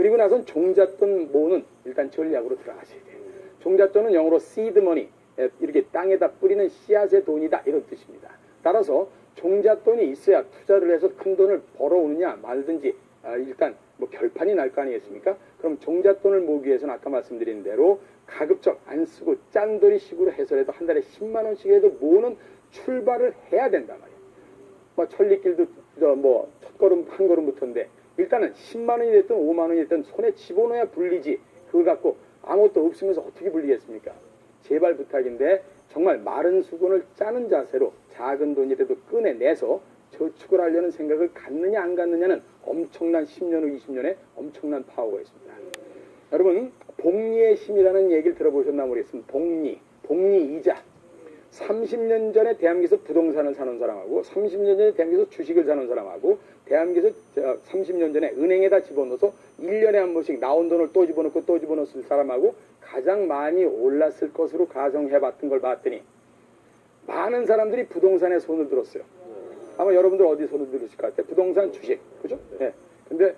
그리고 나선 종잣돈 모으는 일단 전략으로 들어가셔야 돼요. 종잣돈은 영어로 seed money, 이렇게 땅에다 뿌리는 씨앗의 돈이다, 이런 뜻입니다. 따라서 종잣돈이 있어야 투자를 해서 큰 돈을 벌어오느냐 말든지 일단 뭐 결판이 날 거 아니겠습니까? 그럼 종잣돈을 모으기 위해서는 아까 말씀드린 대로 가급적 안 쓰고 짠돌이식으로 해서라도 한 달에 10만 원씩이라도 모으는 출발을 해야 된단 말이에요. 뭐 천리길도 뭐 첫 걸음 한 걸음부터인데 일단은 10만 원이 됐든 5만 원이 됐든 손에 집어넣어야 불리지. 그거 갖고 아무것도 없으면서 어떻게 불리겠습니까? 제발 부탁인데 정말 마른 수건을 짜는 자세로 작은 돈이라도 꺼내내서 저축을 하려는 생각을 갖느냐 안 갖느냐는 엄청난 10년 후 20년에 엄청난 파워가 있습니다. 여러분 복리의 힘이라는 얘기를 들어보셨나 모르겠습니다. 복리 이자. 30년 전에 대한민국에서 부동산을 사는 사람하고 30년 전에 대한민국에서 주식을 사는 사람하고 대한민국에서 30년 전에 은행에다 집어넣어서 1년에 한 번씩 나온 돈을 또 집어넣고 또 집어넣었을 사람하고 가장 많이 올랐을 것으로 가정해봤던 걸 봤더니 많은 사람들이 부동산에 손을 들었어요. 아마 여러분들 어디 손을 들으실 것 같아요? 부동산, 주식, 그죠? 네. 근데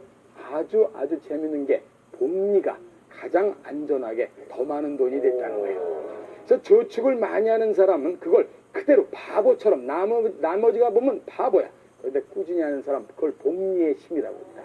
아주 재밌는 게 복리가 가장 안전하게 더 많은 돈이 됐다는 거예요. 그래서 저축을 많이 하는 사람은 그걸 그대로 바보처럼 나머지가 보면 바보야. 그런데 꾸준히 하는 사람 그걸 복리의 힘이라고 합니다.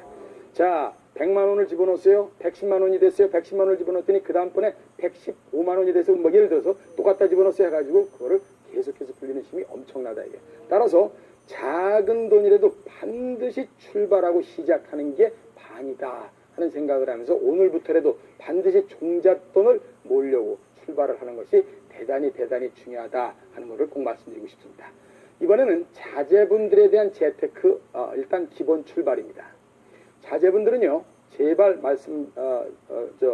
자, 100만 원을 집어넣었어요. 110만 원이 됐어요. 110만 원을 집어넣었더니 그 다음번에 115만 원이 돼서 뭐 예를 들어서 똑같다 집어넣었어요 해가지고 그거를 계속해서 불리는 힘이 엄청나다 이게. 따라서 작은 돈이라도 반드시 출발하고 시작하는 게 반이다 하는 생각을 하면서 오늘부터라도 반드시 종잣돈을 모으려고 출발을 하는 것이 대단히 중요하다 하는 것을 꼭 말씀드리고 싶습니다. 이번에는 자제분들에 대한 재테크 일단 기본 출발입니다. 자제분들은요 제발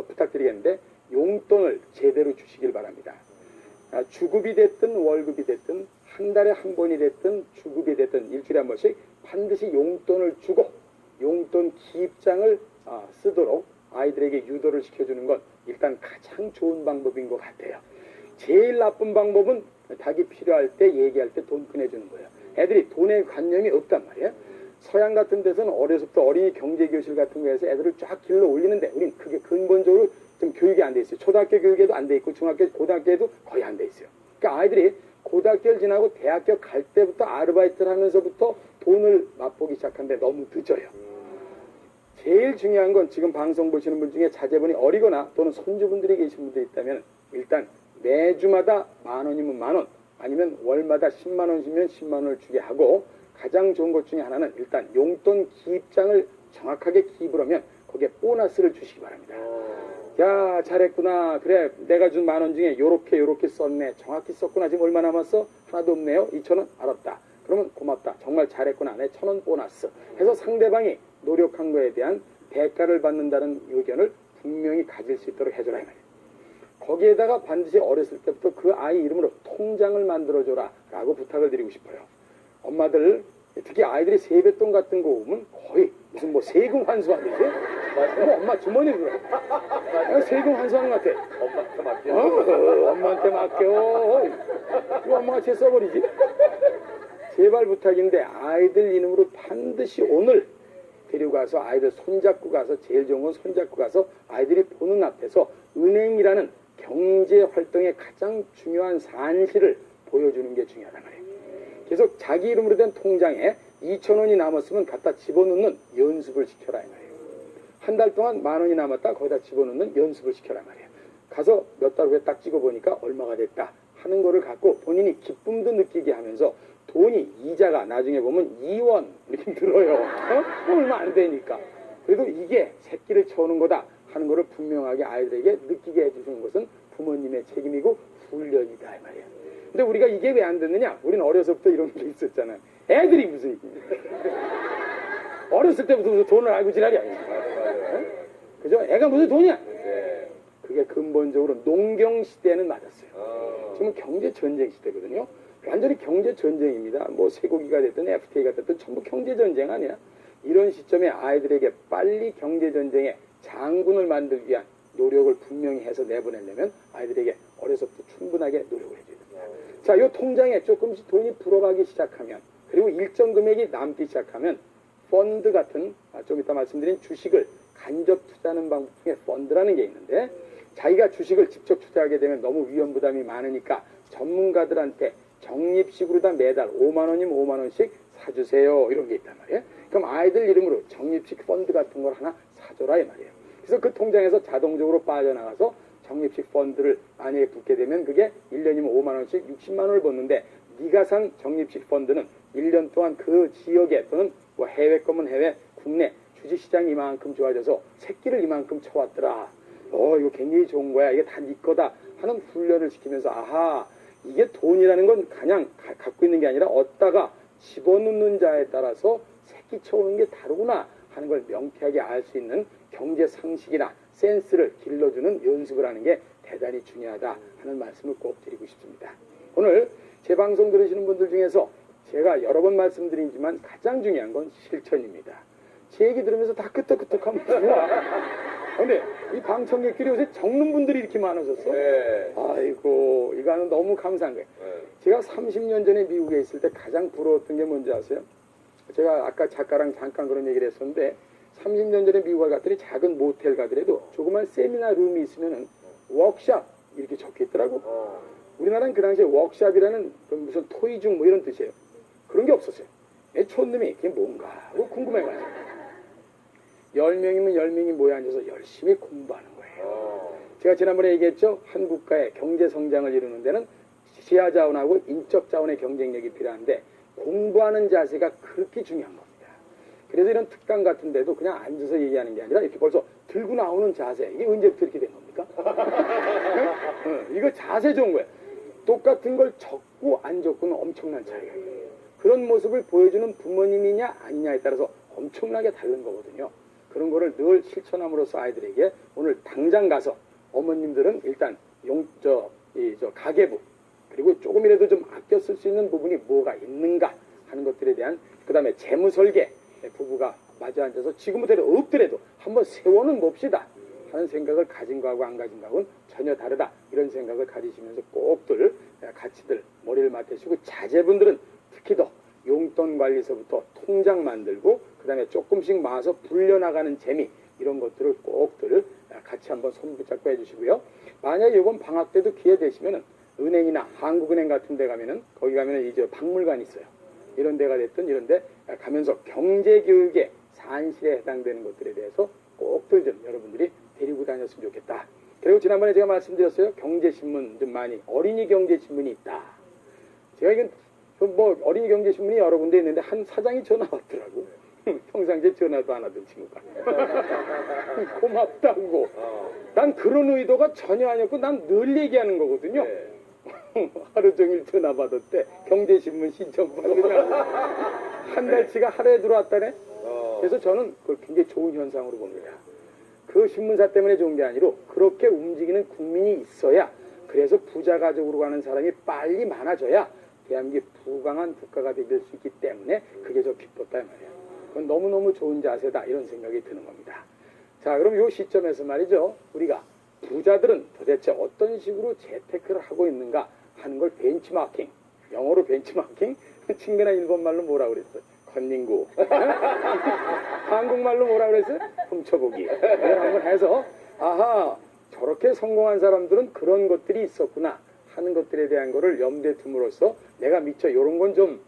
부탁드리겠는데 용돈을 제대로 주시길 바랍니다. 주급이 됐든 월급이 됐든 한 달에 한 번이 됐든 주급이 됐든 일주일에 한 번씩 반드시 용돈을 주고 용돈 기입장을 쓰도록 아이들에게 유도를 시켜주는 건 일단 가장 좋은 방법인 것 같아요. 제일 나쁜 방법은 닭이 필요할 때 얘기할 때 돈 꺼내주는 거예요. 애들이 돈에 관념이 없단 말이에요. 서양 같은 데서는 어려서부터 어린이 경제교실 같은 거에서 애들을 쫙 길러 올리는데 우린 그게 근본적으로 좀 교육이 안 돼 있어요. 초등학교 교육에도 안 돼 있고 중학교, 고등학교에도 거의 안 돼 있어요. 그러니까 아이들이 고등학교를 지나고 대학교 갈 때부터 아르바이트를 하면서부터 돈을 맛보기 시작하는데 너무 늦어요. 제일 중요한 건 지금 방송 보시는 분 중에 자제분이 어리거나 또는 손주분들이 계신 분들이 있다면 일단 매주마다 만 원이면 만 원, 아니면 월마다 10만 원이면 10만 원을 주게 하고 가장 좋은 것 중에 하나는 일단 용돈 기입장을 정확하게 기입을 하면 거기에 보너스를 주시기 바랍니다. 야 잘했구나. 그래 내가 준 만 원 중에 요렇게 썼네. 정확히 썼구나. 지금 얼마 남았어? 하나도 없네요. 2,000원? 알았다. 그러면 고맙다. 정말 잘했구나. 내 1,000원 보너스. 해서 상대방이 노력한 거에 대한 대가를 받는다는 의견을 분명히 가질 수 있도록 해줘라 이 말이에요. 거기에다가 반드시 어렸을 때부터 그 아이 이름으로 통장을 만들어줘라 라고 부탁을 드리고 싶어요. 엄마들 특히 아이들이 세뱃돈 같은 거 오면 거의 무슨 뭐 세금 환수하듯이 뭐 엄마 주머니에 들어 세금 환수하는 것 같아. 엄마한테 맡겨. 엄마한테 맡겨. 이거 엄마가 제 써버리지. 제발 부탁인데 아이들 이름으로 반드시 오늘 데리고 가서 아이들 손잡고 가서 제일 좋은 건 손잡고 가서 아이들이 보는 앞에서 은행이라는 경제활동의 가장 중요한 산실을 보여주는 게 중요하단 말이에요. 계속 자기 이름으로 된 통장에 2,000원이 남았으면 갖다 집어넣는 연습을 시켜라 이 말이에요. 한 달 동안 만 원이 남았다 거기다 집어넣는 연습을 시켜라 말이에요. 가서 몇 달 후에 딱 찍어보니까 얼마가 됐다 하는 거를 갖고 본인이 기쁨도 느끼게 하면서 돈이 이자가 나중에 보면 2원 이렇게 들어요. 얼마 안 되니까. 그래도 이게 새끼를 쳐오는 거다 하는 거를 분명하게 아이들에게 느끼게 해주는 것은 부모님의 책임이고 훈련이다 이 말이에요. 근데 우리가 이게 왜 안 됐느냐? 우리는 어려서부터 이런 게 있었잖아요. 애들이 무슨 어렸을 때부터 무슨 돈을 알고 지랄이야. 그죠? 애가 무슨 돈이야? 그게 근본적으로 농경시대는 맞았어요. 지금은 경제전쟁 시대거든요. 완전히 경제전쟁입니다. 뭐 쇠고기가 됐든 FTA가 됐든 전부 경제전쟁 아니야? 이런 시점에 아이들에게 빨리 경제전쟁에 장군을 만들기 위한 노력을 분명히 해서 내보내려면 아이들에게 어려서부터 충분하게 노력을 해줘야 됩니다. 자, 이 통장에 조금씩 돈이 불어가기 시작하면 그리고 일정 금액이 남기 시작하면 펀드 같은 좀 이따 말씀드린 주식을 간접 투자 투자하는 방법 중에 펀드라는 게 있는데 자기가 주식을 직접 투자하게 되면 너무 위험 부담이 많으니까 전문가들한테 적립식으로 다 매달 5만 원이면 5만 원씩 사주세요 이런 게 있단 말이에요. 그럼 아이들 이름으로 적립식 펀드 같은 걸 하나 사줘라 이 말이에요. 그래서 그 통장에서 자동적으로 빠져나가서 적립식 펀드를 만약에 붓게 되면 그게 1년이면 5만 원씩 60만 원을 벗는데 네가 산 적립식 펀드는 1년 동안 그 지역에 또는 뭐 해외 거면 해외 국내 주식시장이 이만큼 좋아져서 새끼를 이만큼 쳐왔더라. 이거 굉장히 좋은 거야. 이게 다 네 거다 하는 훈련을 시키면서 아하 이게 돈이라는 건 그냥 갖고 있는 게 아니라 얻다가 집어넣는 자에 따라서 새끼 쳐오는 게 다르구나 하는 걸 명쾌하게 알 수 있는 경제 상식이나 센스를 길러주는 연습을 하는 게 대단히 중요하다 하는 말씀을 꼭 드리고 싶습니다. 오늘 제 방송 들으시는 분들 중에서 제가 여러 번 말씀드리지만 가장 중요한 건 실천입니다. 제 얘기 들으면서 다 끄떡끄떡하면 좋아. 근데 이 방청객들이 요새 적는 분들이 이렇게 많아졌어? 네. 아이고 이거는 너무 감사한 거예요. 네. 제가 30년 전에 미국에 있을 때 가장 부러웠던 게 뭔지 아세요? 제가 아까 작가랑 잠깐 그런 얘기를 했었는데 30년 전에 미국에 갔더니 작은 모텔 가더라도 조그만 세미나 룸이 있으면은 워크샵 이렇게 적혀 있더라고. 우리나라는 그 당시에 워크샵이라는 무슨 토이중 뭐 이런 뜻이에요. 그런 게 없었어요. 내 촌놈이 그게 뭔가 하고 궁금해가지고 10명이면 10명이 모여 앉아서 열심히 공부하는 거예요. 제가 지난번에 얘기했죠. 한 국가의 경제 성장을 이루는 데는 시야 자원하고 인적 자원의 경쟁력이 필요한데 공부하는 자세가 그렇게 중요한 겁니다. 그래서 이런 특강 같은 데도 그냥 앉아서 얘기하는 게 아니라 이렇게 벌써 들고 나오는 자세 이게 언제부터 이렇게 된 겁니까? 이거 자세 좋은 거예요. 똑같은 걸 적고 안 적고는 엄청난 차이가 있어요. 그런 모습을 보여주는 부모님이냐 아니냐에 따라서 엄청나게 다른 거거든요. 그런 거를 늘 실천함으로써 아이들에게 오늘 당장 가서 어머님들은 일단 가계부 그리고 조금이라도 좀 아껴 쓸 수 있는 부분이 뭐가 있는가 하는 것들에 대한 그 다음에 재무설계 부부가 마주 앉아서 지금부터 없더라도 한번 세워는 봅시다 하는 생각을 가진 거하고 안 가진 거하고는 전혀 다르다 이런 생각을 가지시면서 꼭들 같이들 머리를 맞대시고 자제분들은 특히 더 용돈 관리서부터 통장 만들고 그 다음에 조금씩 모아서 불려나가는 재미 이런 것들을 꼭들 같이 한번 손 붙잡고 해주시고요. 만약에 이번 방학 때도 기회 되시면은 은행이나 한국은행 같은 데 가면은 거기 가면은 이제 박물관이 있어요. 이런 데가 됐든 이런 데 가면서 경제교육의 산실에 해당되는 것들에 대해서 꼭들 좀 여러분들이 데리고 다녔으면 좋겠다. 그리고 지난번에 제가 말씀드렸어요. 경제신문 좀 많이 어린이 경제신문이 있다. 제가 이건 뭐 어린이 경제신문이 여러 군데 있는데 한 사장이 전화 왔더라고. 평상시에 전화도 안 하던 친구가. 고맙다고. 난 그런 의도가 전혀 아니었고 난 늘 얘기하는 거거든요. 네. 하루 종일 전화 받았대. 경제신문 신청받으면 한 달치가 하루에 들어왔다네. 그래서 저는 그걸 굉장히 좋은 현상으로 봅니다. 그 신문사 때문에 좋은 게 아니라 그렇게 움직이는 국민이 있어야 그래서 부자 가족으로 가는 사람이 빨리 많아져야 대한민국이 부강한 국가가 될 수 있기 때문에 그게 저 기뻤다 말이에요. 그건 너무너무 좋은 자세다 이런 생각이 드는 겁니다. 자 그럼 이 시점에서 말이죠. 우리가 부자들은 도대체 어떤 식으로 재테크를 하고 있는가 하는 걸 벤치마킹 영어로 벤치마킹 친근한 일본말로 뭐라 그랬어요? 컨닝구 한국말로 뭐라 그랬어요? 훔쳐보기 이걸 한번 해서 아하 저렇게 성공한 사람들은 그런 것들이 있었구나 하는 것들에 대한 거를 염두에 둠으로써 내가 미처 이런 건 좀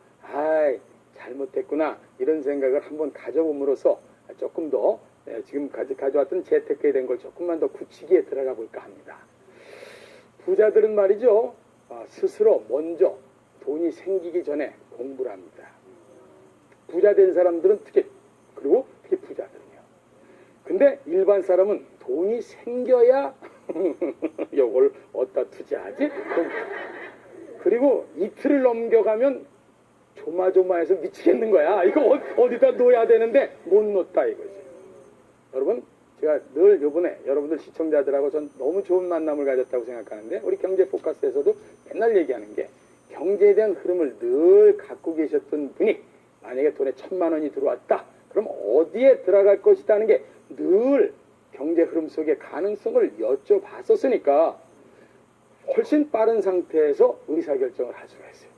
잘못했구나 이런 생각을 한번 가져봄으로써 조금 더 지금 가져왔던 재테크에 대한 걸 조금만 더 굳히기에 들어가 볼까 합니다. 부자들은 말이죠. 스스로 먼저 돈이 생기기 전에 공부를 합니다. 부자 된 사람들은 특히 부자들은요. 근데 일반 사람은 돈이 생겨야 요걸 어디다 투자하지? 그리고 이틀을 넘겨가면 조마조마해서 미치겠는 거야. 이거 어디다 놓아야 되는데 못 놓다 이거지. 여러분 제가 늘 요번에 여러분들 시청자들하고 전 너무 좋은 만남을 가졌다고 생각하는데 우리 경제 포커스에서도 맨날 얘기하는 게 경제에 대한 흐름을 늘 갖고 계셨던 분이 만약에 돈에 1,000만 원이 들어왔다. 그럼 어디에 들어갈 것이다 하는 게 늘 경제 흐름 속의 가능성을 여쭤봤었으니까 훨씬 빠른 상태에서 의사결정을 할 수가 있어요.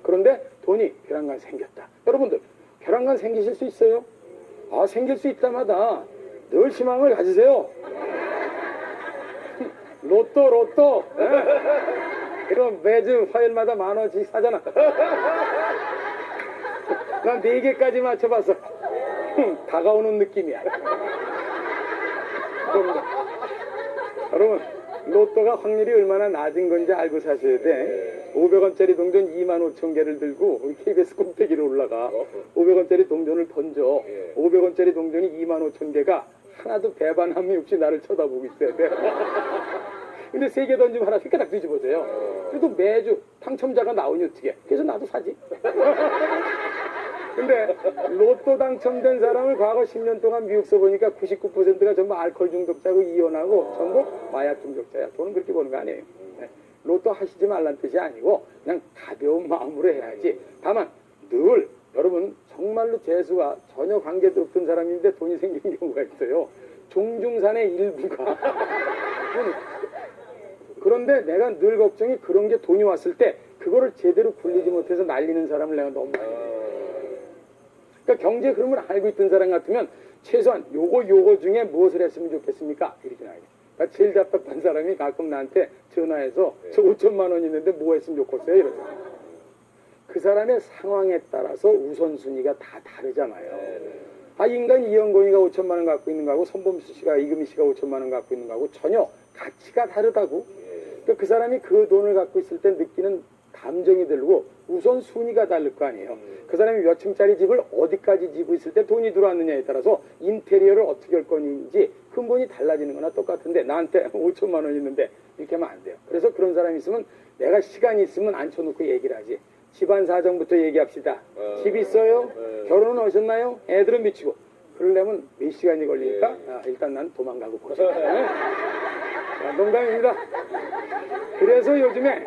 그런데 돈이 벼랑간 생겼다. 여러분들 벼랑간 생기실 수 있어요? 생길 수 있다마다 늘 희망을 가지세요. 로또. 그럼 매주 화요일마다 10,000원씩 사잖아. 난 4개까지 맞춰봤어. 다가오는 느낌이야. 여러분, 로또가 확률이 얼마나 낮은 건지 알고 사셔야 돼. 500원짜리 동전 25,000개를 들고 우리 KBS 꼭대기로 올라가. 500원짜리 동전을 던져. 500원짜리 동전이 25,000개가 하나도 배반함이 없이 나를 쳐다보고 있어야 돼. 근데 3개 던지면 하나 휘까닥 뒤집어져요. 그래도 매주 당첨자가 나오니 어떻게? 그래서 나도 사지. 근데 로또 당첨된 사람을 과거 10년 동안 미국서 보니까 99%가 전부 알코올 중독자고 이혼하고 전부 마약 중독자야. 돈은 그렇게 버는 거 아니에요. 네. 로또 하시지 말란 뜻이 아니고 그냥 가벼운 마음으로 해야지. 다만 늘 여러분 정말로 재수와 전혀 관계도 없던 사람인데 돈이 생기는 경우가 있어요. 종중산의 일부가. 그런데 내가 늘 걱정이 그런 게 돈이 왔을 때 그거를 제대로 굴리지 못해서 날리는 사람을 내가 너무 많이 해요. 그러니까 경제 흐름을 알고 있던 사람 같으면 최소한 요거 중에 무엇을 했으면 좋겠습니까? 이렇게 나와요. 그러니까 제일 답답한 사람이 가끔 나한테 전화해서 저 5천만 원 있는데 뭐 했으면 좋겠어요? 이러죠. 그 사람의 상황에 따라서 우선순위가 다 다르잖아요. 아, 인간 이영곤이가 5천만 원 갖고 있는 거하고 손범수 씨가 이금희 씨가 5천만 원 갖고 있는 거하고 전혀 가치가 다르다고. 그러니까 그 사람이 그 돈을 갖고 있을 때 느끼는 감정이 들고 우선순위가 다를 거 아니에요. 그 사람이 몇 층짜리 집을 어디까지 지고 있을 때 돈이 들어왔느냐에 따라서 인테리어를 어떻게 할 건지 근본이 달라지는 거나 똑같은데 나한테 5천만 원 있는데 이렇게 하면 안 돼요. 그래서 그런 사람이 있으면 내가 시간이 있으면 앉혀놓고 얘기를 하지. 집안 사정부터 얘기합시다. 집 있어요? 결혼은 하셨나요? 애들은 미치고. 그러려면 몇 시간이 걸리니까 일단 난 도망가고 보자. 농담입니다. 그래서 요즘에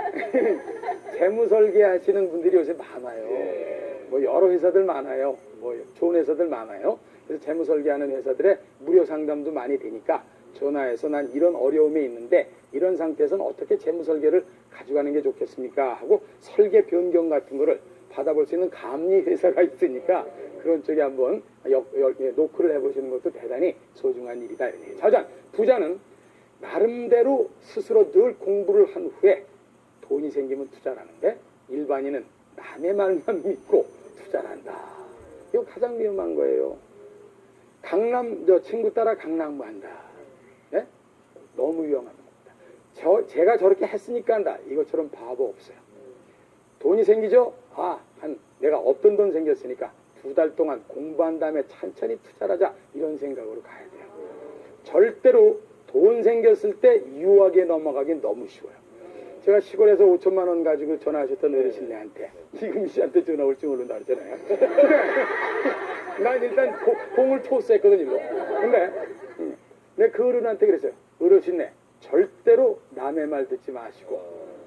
재무설계 하시는 분들이 요새 많아요. 뭐 여러 회사들 많아요. 뭐 좋은 회사들 많아요. 그래서 재무설계하는 회사들의 무료 상담도 많이 되니까 전화해서 난 이런 어려움이 있는데 이런 상태에서는 어떻게 재무설계를 가져가는 게 좋겠습니까? 하고 설계 변경 같은 거를 받아볼 수 있는 감리 회사가 있으니까 그런 쪽에 한번 노크를 해보시는 것도 대단히 소중한 일이다. 자, 부자는 나름대로 스스로 늘 공부를 한 후에 돈이 생기면 투자를 하는데 일반인은 남의 말만 믿고 투자를 한다. 이거 가장 위험한 거예요. 친구 따라 강남구 한다. 네? 너무 위험한 겁니다. 제가 저렇게 했으니까 한다. 이것처럼 바보 없어요. 돈이 생기죠? 내가 어떤 돈 생겼으니까 2달 동안 공부한 다음에 천천히 투자를 하자. 이런 생각으로 가야 돼요. 절대로 돈 생겼을 때 유혹에 넘어가긴 너무 쉬워요. 제가 시골에서 5천만 원 가지고 전화하셨던 어르신네한테 이금희 씨한테 전화 올 줄 모른다 그랬잖아요. 근데 난 일단 공을 토스했거든 일로. 근데 내가 그 어른한테 그랬어요. 어르신네 절대로 남의 말 듣지 마시고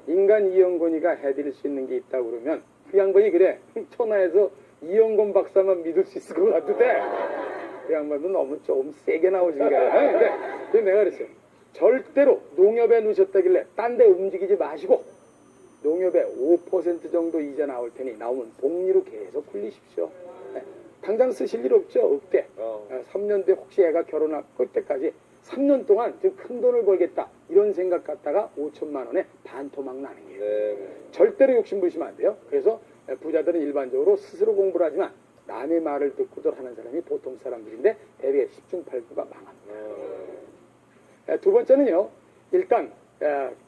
인간 이영곤이가 해드릴 수 있는 게 있다고 그러면 그 양반이 그래 천하에서 이영곤 박사만 믿을 수 있을 것 같은데 그 양반도 너무 좀 세게 나오신 거야. 근데 내가 그랬어요. 절대로 농협에 넣으셨다길래 딴 데 움직이지 마시고 농협에 5% 정도 이자 나올 테니 나오면 복리로 계속 굴리십시오. 네. 당장 쓰실 일 없죠. 없대. 3년 뒤에 혹시 애가 결혼할 때까지 3년 동안 큰 돈을 벌겠다 이런 생각 갖다가 5천만 원에 반토막 나는 거예요. 절대로 욕심 부리시면 안 돼요. 그래서 부자들은 일반적으로 스스로 공부를 하지만 남의 말을 듣고들 하는 사람이 보통 사람들인데 대개 10중8구가 망합니다. 두 번째는요. 일단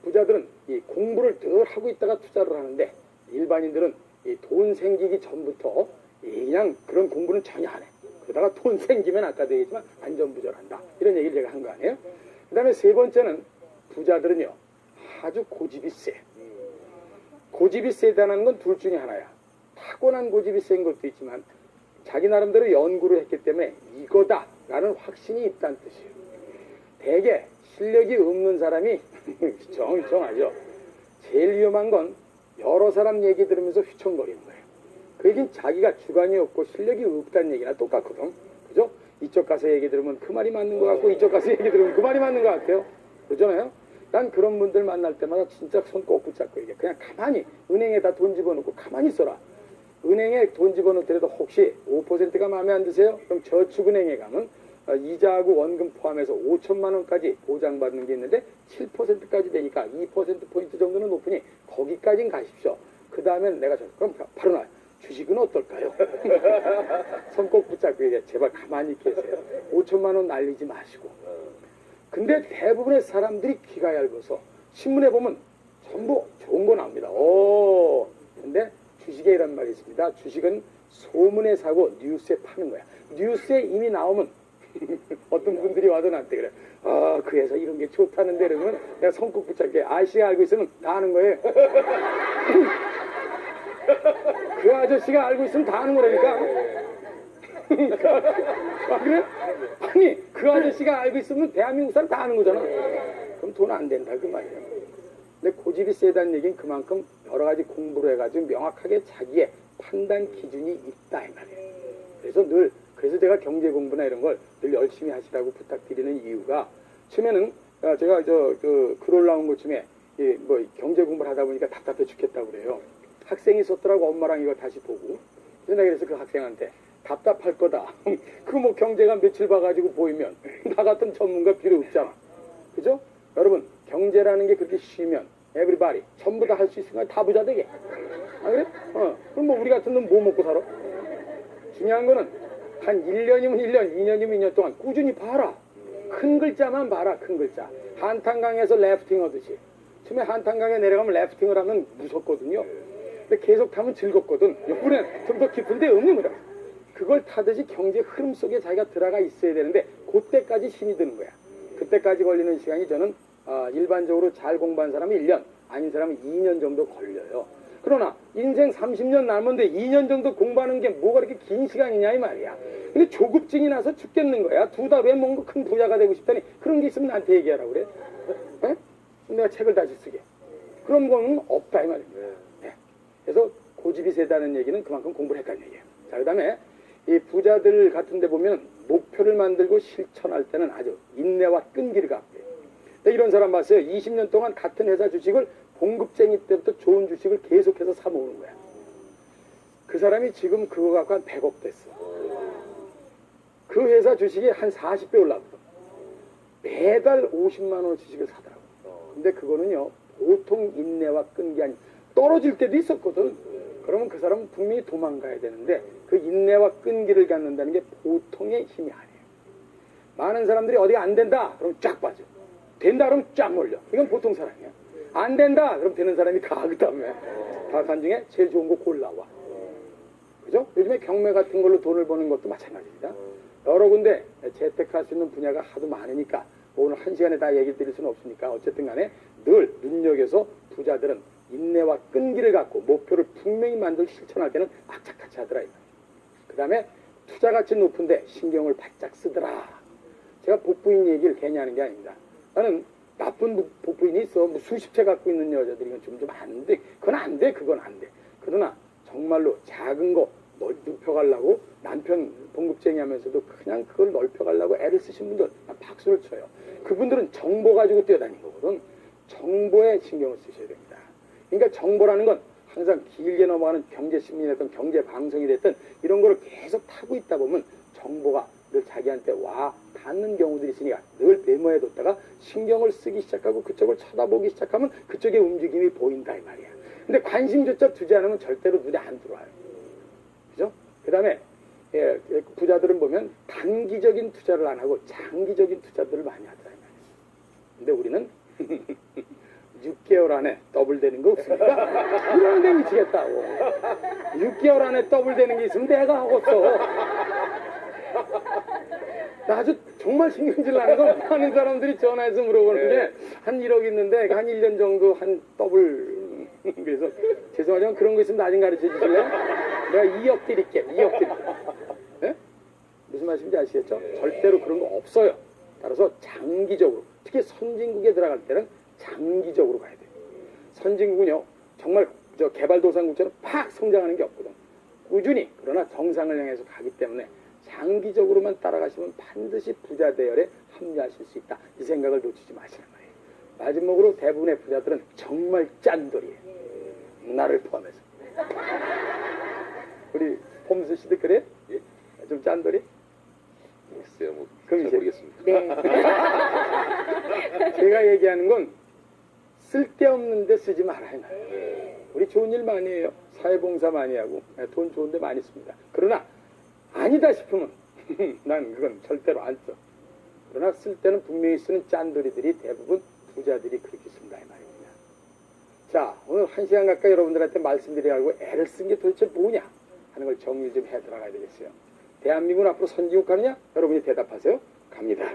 부자들은 이 공부를 늘 하고 있다가 투자를 하는데 일반인들은 이 돈 생기기 전부터 그냥 그런 공부는 전혀 안 해. 그러다가 돈 생기면 아까도 얘기했지만 안전부절한다. 이런 얘기를 제가 한 거 아니에요? 그 다음에 세 번째는 부자들은요. 아주 고집이 세. 고집이 세다는 건 둘 중에 하나야. 타고난 고집이 센 것도 있지만 자기 나름대로 연구를 했기 때문에 이거다라는 확신이 있다는 뜻이에요. 대개 실력이 없는 사람이 휘청휘청하죠. 제일 위험한 건 여러 사람 얘기 들으면서 휘청거리는 거예요. 그 얘기는 자기가 주관이 없고 실력이 없다는 얘기나 똑같거든. 그죠? 이쪽 가서 얘기 들으면 그 말이 맞는 것 같고 이쪽 가서 얘기 들으면 그 말이 맞는 것 같아요. 그러잖아요? 난 그런 분들 만날 때마다 진짜 손 꼭 붙잡고 얘기해. 그냥 가만히 은행에다 돈 집어넣고 가만히 있어라. 은행에 돈 집어넣더라도 혹시 5%가 마음에 안 드세요? 그럼 저축은행에 가면 이자하고 원금 포함해서 5천만 원까지 보장받는 게 있는데 7%까지 되니까 2%포인트 정도는 높으니 거기까진 가십시오. 그 다음엔 내가 그럼 바로 나 주식은 어떨까요? 손 꼭 붙잡고 얘기해. 제발 가만히 계세요. 5천만 원 날리지 마시고. 근데 대부분의 사람들이 귀가 얇아서 신문에 보면 전부 좋은 거 나옵니다. 근데 주식에 이런 말이 있습니다. 주식은 소문에 사고 뉴스에 파는 거야. 뉴스에 이미 나오면 어떤 분들이 와도 나한테 그래. 그 회사 이런 게 좋다는데 그러면 내가 손꼭 붙잡게 아저씨가 알고 있으면 다 아는 거예요. 그 아저씨가 알고 있으면 다 아는 거라니까. 그래? 아니 그 아저씨가 알고 있으면 대한민국 사람 다 아는 거잖아. 그럼 돈 안 된다 그 말이에요. 근데 고집이 세다는 얘기는 그만큼 여러 가지 공부를 해가지고 명확하게 자기의 판단 기준이 있다 이 말이에요. 그래서 제가 경제 공부나 이런 걸 늘 열심히 하시라고 부탁드리는 이유가 처음에는 제가 글 올라온 것쯤에 뭐 경제 공부를 하다 보니까 답답해 죽겠다고 그래요. 학생이 썼더라고 엄마랑 이걸 다시 보고. 그래서 내가 그래서 그 학생한테 답답할 거다. 그 뭐 경제가 며칠 봐가지고 보이면 나 같은 전문가 필요 없잖아. 그죠? 여러분 경제라는 게 그렇게 쉬면 everybody 전부 다 할 수 있으니까 다 부자 되게. 그래? 그럼 뭐 우리 같은 놈 뭐 먹고 살아? 중요한 거는 한 1년이면 1년, 2년이면 2년 동안 꾸준히 봐라. 큰 글자만 봐라. 큰 글자. 한탄강에서 래프팅 하듯이. 처음에 한탄강에 내려가면 래프팅을 하면 무섭거든요. 근데 계속 타면 즐겁거든. 이번엔 좀 더 깊은데 없는 거야. 그걸 타듯이 경제 흐름 속에 자기가 들어가 있어야 되는데 그때까지 힘이 드는 거야. 그때까지 걸리는 시간이 저는 일반적으로 잘 공부한 사람은 1년, 아닌 사람은 2년 정도 걸려요. 그러나 인생 30년 남았는데 2년 정도 공부하는 게 뭐가 그렇게 긴 시간이냐 이 말이야. 근데 조급증이 나서 죽겠는 거야. 2달 후에 뭔가 큰 부자가 되고 싶다니 그런 게 있으면 나한테 얘기하라고 그래. 내가 책을 다시 쓰게. 그런 거는 없다 이 말이야. 네. 그래서 고집이 세다는 얘기는 그만큼 공부를 했다는 얘기예요. 자, 그 다음에 이 부자들 같은 데 보면 목표를 만들고 실천할 때는 아주 인내와 끈기를 갖고 해요. 이런 사람 봤어요. 20년 동안 같은 회사 주식을 봉급쟁이 때부터 좋은 주식을 계속해서 사 모으는 거야. 그 사람이 지금 그거 갖고 한 100억 됐어. 그 회사 주식이 한 40배 올라갔어. 매달 50만 원 주식을 사더라고. 근데 그거는요 보통 인내와 끈기 아니 떨어질 때도 있었거든. 그러면 그 사람은 분명히 도망가야 되는데 그 인내와 끈기를 갖는다는 게 보통의 힘이 아니에요. 많은 사람들이 어디가 안 된다 그럼 쫙 빠져. 된다 그러면 쫙 몰려. 이건 보통 사람이야. 안 된다 그럼 되는 사람이 가. 그 다음에 다 간중에 제일 좋은 거 골라와. 그죠? 요즘에 경매 같은 걸로 돈을 버는 것도 마찬가지입니다. 여러 군데 재택할 수 있는 분야가 하도 많으니까 오늘 한 시간에 다 얘기 드릴 수는 없으니까 어쨌든 간에 늘 눈여겨서 부자들은 인내와 끈기를 갖고 목표를 분명히 만들고 실천할 때는 악착같이 하더라. 그 다음에 투자 가치 높은데 신경을 바짝 쓰더라. 제가 복부인 얘기를 괜히 하는 게 아닙니다. 나는 나쁜 복부인이 있어. 뭐 수십 채 갖고 있는 여자들이 이건 좀 안 돼. 그건 안 돼. 그건 안 돼. 그러나 정말로 작은 거 넓혀가려고 남편 봉급쟁이 하면서도 그냥 그걸 넓혀가려고 애를 쓰신 분들 난 박수를 쳐요. 그분들은 정보 가지고 뛰어다닌 거거든. 정보에 신경을 쓰셔야 됩니다. 그러니까 정보라는 건 항상 길게 넘어가는 경제신문이든 경제방송이 됐든 이런 거를 계속 타고 있다 보면 정보가 늘 자기한테 와 닿는 경우들이 있으니까 늘 메모해뒀다가 신경을 쓰기 시작하고 그쪽을 쳐다보기 시작하면 그쪽의 움직임이 보인다 이 말이야. 근데 관심조차 두지 않으면 절대로 눈에 안 들어와요. 그죠? 그 다음에 부자들은 보면 단기적인 투자를 안 하고 장기적인 투자들을 많이 하더라 이 말이야. 근데 우리는 6개월 안에 더블 되는 거 없습니까? 이러는데 미치겠다고. 6개월 안에 더블 되는 게 있으면 내가 하겠어. 나 아주 정말 신경질 나는 건 많은 사람들이 전화해서 물어보는 게 한 1억 있는데 한 1년 정도 한 더블. 그래서 죄송하지만 그런 거 있으면 나중에 가르쳐 주실래요? 내가 2억 드릴게. 2억 드릴게. 네? 무슨 말씀인지 아시겠죠? 절대로 그런 거 없어요. 따라서 장기적으로 특히 선진국에 들어갈 때는 장기적으로 가야 돼요. 선진국은요 정말 개발도상국처럼 팍 성장하는 게 없거든. 꾸준히 그러나 정상을 향해서 가기 때문에 장기적으로만 따라가시면 반드시 부자 대열에 합류하실 수 있다. 이 생각을 놓치지 마시는 거예요. 마지막으로 대부분의 부자들은 정말 짠돌이에요. 나를 포함해서. 우리 폼스 씨도 그래? 좀 짠돌이? 글쎄요, 뭐 그럼 잘 이제- 모르겠습니다. 네. 제가 얘기하는 건 쓸데없는데 쓰지 말아요. 네. 우리 좋은 일 많이 해요. 사회봉사 많이 하고 돈 좋은데 많이 씁니다. 그러나 아니다 싶으면 난 그건 절대로 안 써. 그러나 쓸 때는 분명히 쓰는 짠돌이들이 대부분 부자들이 그렇게 쓴다 이 말입니다. 자, 오늘 1시간 가까이 여러분들한테 말씀드리려고 애를 쓴 게 도대체 뭐냐 하는 걸 정리 좀 해 들어가야 되겠어요. 대한민국은 앞으로 선진국 가느냐? 여러분이 대답하세요. 갑니다.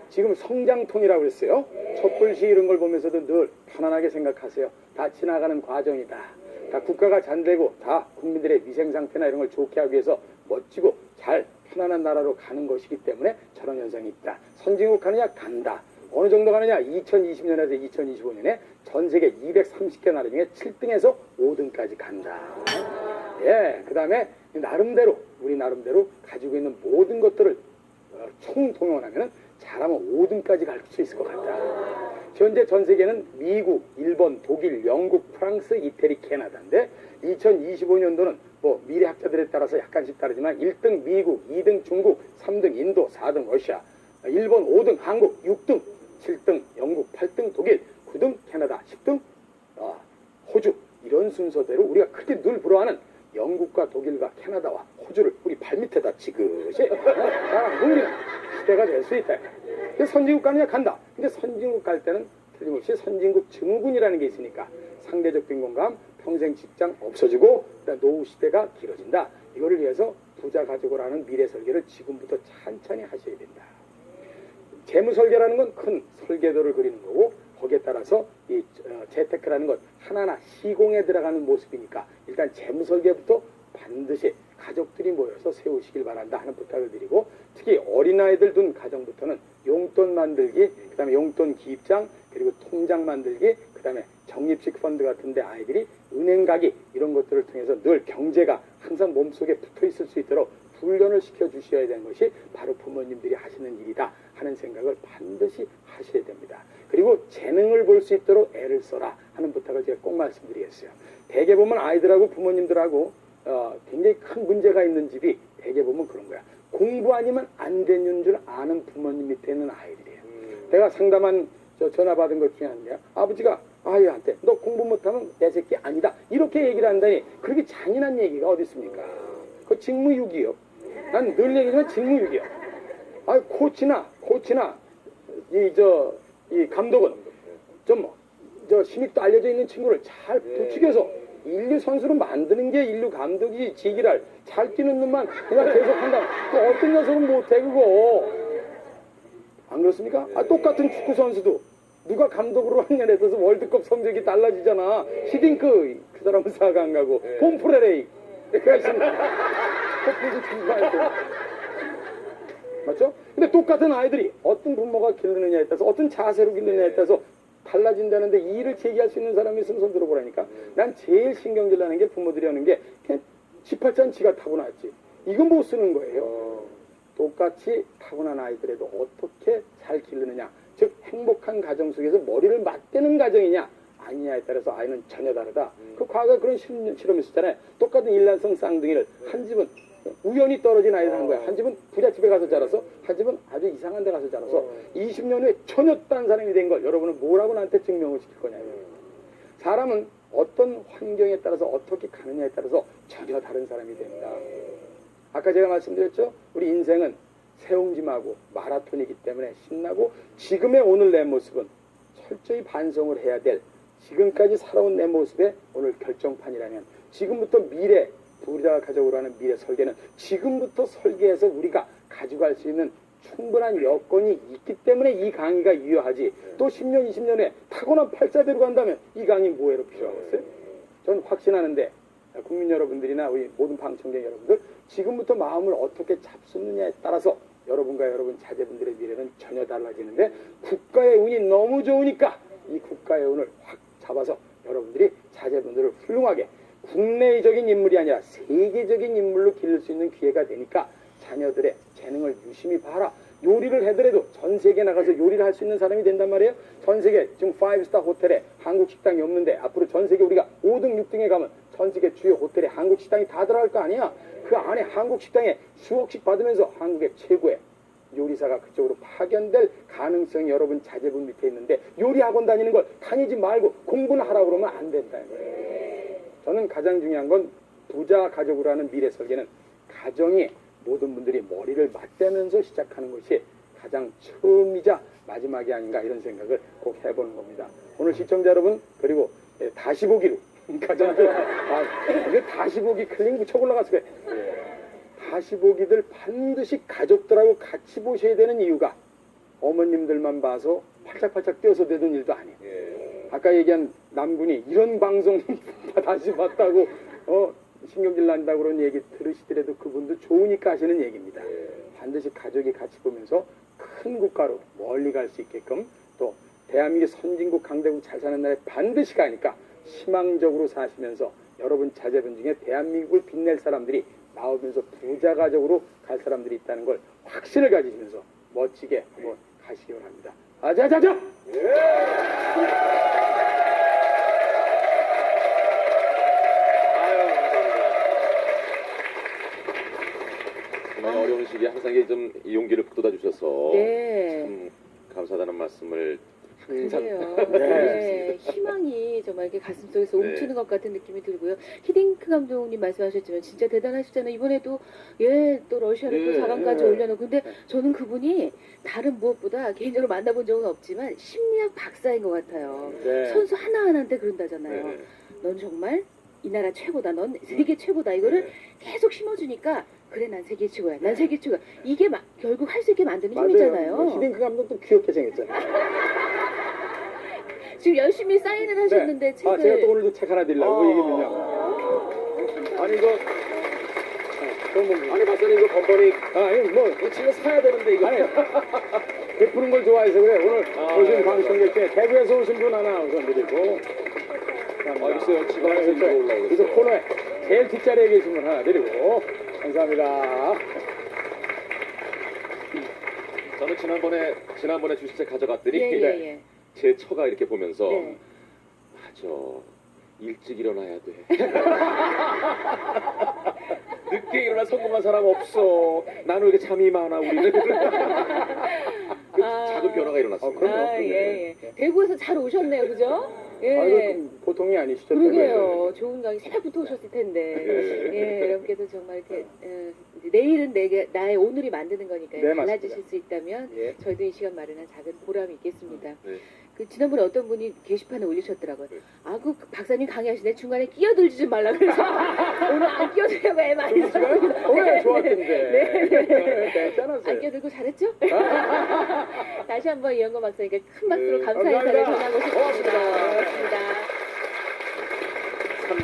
지금 성장통이라고 그랬어요. 촛불시 이런 걸 보면서도 늘 편안하게 생각하세요. 다 지나가는 과정이다. 다 국가가 잔되고 다 국민들의 위생 상태나 이런 걸 좋게 하기 위해서 멋지고 잘 편안한 나라로 가는 것이기 때문에 저런 현상이 있다. 선진국 가느냐? 간다. 어느 정도 가느냐? 2020년에서 2025년에 전 세계 230개 나라 중에 7등에서 5등까지 간다. 예, 그 다음에 나름대로 우리 나름대로 가지고 있는 모든 것들을 총동원하면 잘하면 5등까지 갈 수 있을 것 같다. 현재 전 세계는 미국, 일본, 독일, 영국, 프랑스, 이태리, 캐나다인데 2025년도는 뭐 미래학자들에 따라서 약간씩 다르지만 1등 미국, 2등 중국, 3등 인도, 4등 러시아, 일본 5등 한국, 6등 7등 영국, 8등 독일, 9등 캐나다, 10등 호주 이런 순서대로 우리가 그렇게 늘 부러워하는 영국과 독일과 캐나다와 호주를 우리 발밑에다 지그시 나랑 뭉기는 시대가 될 수 있다. 근데 선진국 가느냐? 간다. 근데 선진국 갈 때는 틀림없이 선진국 증후군이라는 게 있으니까 상대적 빈곤감, 평생 직장 없어지고 노후 시대가 길어진다. 이거를 위해서 부자 가족을 하는 미래 설계를 지금부터 찬찬히 하셔야 된다. 재무 설계라는 건 큰 설계도를 그리는 거고 거기에 따라서 이 재테크라는 것 하나하나 시공에 들어가는 모습이니까 일단 재무 설계부터 반드시 가족들이 모여서 세우시길 바란다 하는 부탁을 드리고 특히 어린아이들 둔 가정부터는 용돈 만들기, 그 다음에 용돈 기입장, 그리고 통장 만들기, 그 다음에 적립식 펀드 같은데 아이들이 은행 가기 이런 것들을 통해서 늘 경제가 항상 몸속에 붙어 있을 수 있도록 훈련을 시켜주셔야 되는 것이 바로 부모님들이 하시는 일이다 하는 생각을 반드시 하셔야 됩니다. 그리고 재능을 볼 수 있도록 애를 써라 하는 부탁을 제가 꼭 말씀드리겠어요. 대개 보면 아이들하고 부모님들하고 굉장히 큰 문제가 있는 집이 대개 보면 그런 거야. 공부 아니면 안 되는 줄 아는 부모님 밑에 있는 아이들이에요. 내가 상담한 전화 받은 것 중에 하나가 아버지가 아이한테 너 공부 못하면 내 새끼 아니다 이렇게 얘기를 한다니 그렇게 잔인한 얘기가 어디 있습니까? 그 직무유기요. 난 늘 얘기지만 직무유기요. 아 코치나 이 감독은 좀 신입도 알려져 있는 친구를 잘 부추겨서 인류 선수로 만드는 게 인류 감독이 지기랄 잘 뛰는 놈만 그냥 계속 한다. 또 어떤 녀석은 못해 그거. 안 그렇습니까? 똑같은 축구 선수도 누가 감독으로 한 년에 있어서 월드컵 성적이 달라지잖아. 히딩크 그 사람은 4강 안 가고 폼프레레이 그가 있습니다. 커플도 친구가 있고 맞죠? 근데 똑같은 아이들이 어떤 부모가 기르느냐에 따라서 어떤 자세로 기르느냐에 따라서 달라진다는데 이 일을 제기할 수 있는 사람이 있으면 손 들어보라니까. 난 제일 신경질 나는 게 부모들이 하는 게 그냥 지팔자는 지가 타고났지 이건 못 쓰는 거예요. 똑같이 타고난 아이들에도 어떻게 잘 기르느냐, 즉 행복한 가정 속에서 머리를 맞대는 가정이냐 아니냐에 따라서 아이는 전혀 다르다. 그 과거에 그런 실험이 있었잖아요. 똑같은 일란성 쌍둥이를 한 집은 우연히 떨어진 아이를 한 거야. 한 집은 부잣집에 가서 자라서 한 집은 아주 이상한 데 가서 자라서 20년 후에 전혀 다른 사람이 된 걸 여러분은 뭐라고 나한테 증명을 시킬 거냐고요. 사람은 어떤 환경에 따라서 어떻게 가느냐에 따라서 전혀 다른 사람이 됩니다. 아까 제가 말씀드렸죠. 우리 인생은 새옹짐하고 마라톤이기 때문에 신나고 지금의 오늘 내 모습은 철저히 반성을 해야 될 지금까지 살아온 내 모습의 오늘 결정판이라면 지금부터 미래 부자 가족으로 하는 미래 설계는 지금부터 설계해서 우리가 가져갈 수 있는 충분한 여건이 있기 때문에 이 강의가 유효하지. 또 10년, 20년에 타고난 팔자대로 간다면 이 강의 뭐해로 필요하겠어요? 저는 확신하는데 국민 여러분들이나 우리 모든 방청객 여러분들 지금부터 마음을 어떻게 잡수느냐에 따라서 여러분과 여러분 자제분들의 미래는 전혀 달라지는데 국가의 운이 너무 좋으니까 이 국가의 운을 확 잡아서 여러분들이 자제분들을 훌륭하게 국내적인 인물이 아니라 세계적인 인물로 기를 수 있는 기회가 되니까 자녀들의 재능을 유심히 봐라. 요리를 해더라도 전 세계에 나가서 요리를 할 수 있는 사람이 된단 말이에요. 전 세계 지금 5스타 호텔에 한국 식당이 없는데 앞으로 전 세계 우리가 5등, 6등에 가면 전 세계 주요 호텔에 한국 식당이 다 들어갈 거 아니야. 그 안에 한국 식당에 수억씩 받으면서 한국의 최고의 요리사가 그쪽으로 파견될 가능성이 여러분 자제분 밑에 있는데 요리 학원 다니는 걸 다니지 말고 공부는 하라고 그러면 안 된다는 거예요. 저는 가장 중요한 건 부자 가족으로 하는 미래 설계는 가정이 모든 분들이 머리를 맞대면서 시작하는 것이 가장 처음이자 마지막이 아닌가 이런 생각을 꼭 해보는 겁니다. 오늘 시청자 여러분 그리고 다시 보기로 가정들 이게 다시 보기 클릭 쳐 올라갔을 거예요. 다시 보기들 반드시 가족들하고 같이 보셔야 되는 이유가 어머님들만 봐서 팔짝팔짝 뛰어서 되던 일도 아니에요. 아까 얘기한 남군이 이런 방송 다시 봤다고 신경질 난다고 그런 얘기 들으시더라도 그분도 좋으니까 하시는 얘기입니다. 반드시 가족이 같이 보면서 큰 국가로 멀리 갈 수 있게끔 또 대한민국 선진국 강대국 잘 사는 나라에 반드시 가니까 희망적으로 사시면서 여러분 자제분 중에 대한민국을 빛낼 사람들이 나오면서 부자 가족으로 갈 사람들이 있다는 걸 확신을 가지시면서 멋지게 한번 가시기 바랍니다. 아자자자! 정말 어려운 시기에 항상 좀 용기를 북돋아 주셔서 네. 참 감사하다는 말씀을 항상 그래요. 네. 네. 희망이 정말 이렇게 가슴속에서 네. 움츠는 것 같은 느낌이 들고요. 히딩크 감독님 말씀하셨지만 진짜 대단하시잖아요. 이번에도 또 러시아를 또 네. 4강까지 네. 올려놓고 근데 저는 그분이 다른 무엇보다 개인적으로 만나본 적은 없지만 심리학 박사인 것 같아요. 네. 선수 하나하나한테 그런다잖아요. 네. 넌 정말 이 나라 최고다. 넌 세계 최고다. 이거를 네. 계속 심어주니까 그래 난 세계 최고야. 난 세계 최고야. 이게 결국 할 수 있게 만드는 맞아요. 힘이잖아요. 히딩크 감독도 귀엽게 생겼잖아요. 지금 열심히 사인을 하셨는데 책을 제가 또 오늘도 책 하나 드리려고 얘기면요. 아니 이거 아니 박사님 이거 번번이 아니 뭐 이 책을 사야 되는데 이거 아니 베푸는 걸 좋아해서 그래. 오늘 오신 네. 방청객 중에 대구에서 오신 분 하나 우선 드리고. 글쎄요. 지방에서 이거 올라오겠어요. 그래서 코너에 제일 뒷자리에 계신 분 하나 드리고 감사합니다. 저는 지난번에 주신 책 가져갔더니 예. 제 처가 이렇게 보면서 네. 맞아 일찍 일어나야 돼. 늦게 일어나 성공한 사람 없어. 나는 왜 이렇게 잠이 많아 우리는. 그 작은 변화가 일어났습니다. 그럼요. 예. 대구에서 잘 오셨네요, 그죠? 예. 아이고 보통이 아니시죠? 그러게요. 좋은 강의 새벽부터 오셨을 텐데. 예, 여러분께도 정말 이렇게 내일은 나의 오늘이 만드는 거니까요. 네, 맞습니다. 달라지실 수 있다면 예. 저희도 이 시간 마련한 작은 보람이 있겠습니다. 네. 그 지난번에 어떤 분이 게시판에 올리셨더라고요. 네. 그 박사님 강의하시네 중간에 끼어들지 좀 말라 그래서 오늘 안 끼어들려고 애 많이 썼습니다. 오늘 좋았던데. 네. 괜찮았어요. 안 끼어들고 잘했죠? 다시 한번 이영거 박사님께 큰 박수로 네, 감사 인사를 감사합니다. 전하고 싶습니다. 고맙습니다. 고맙습니다. 삼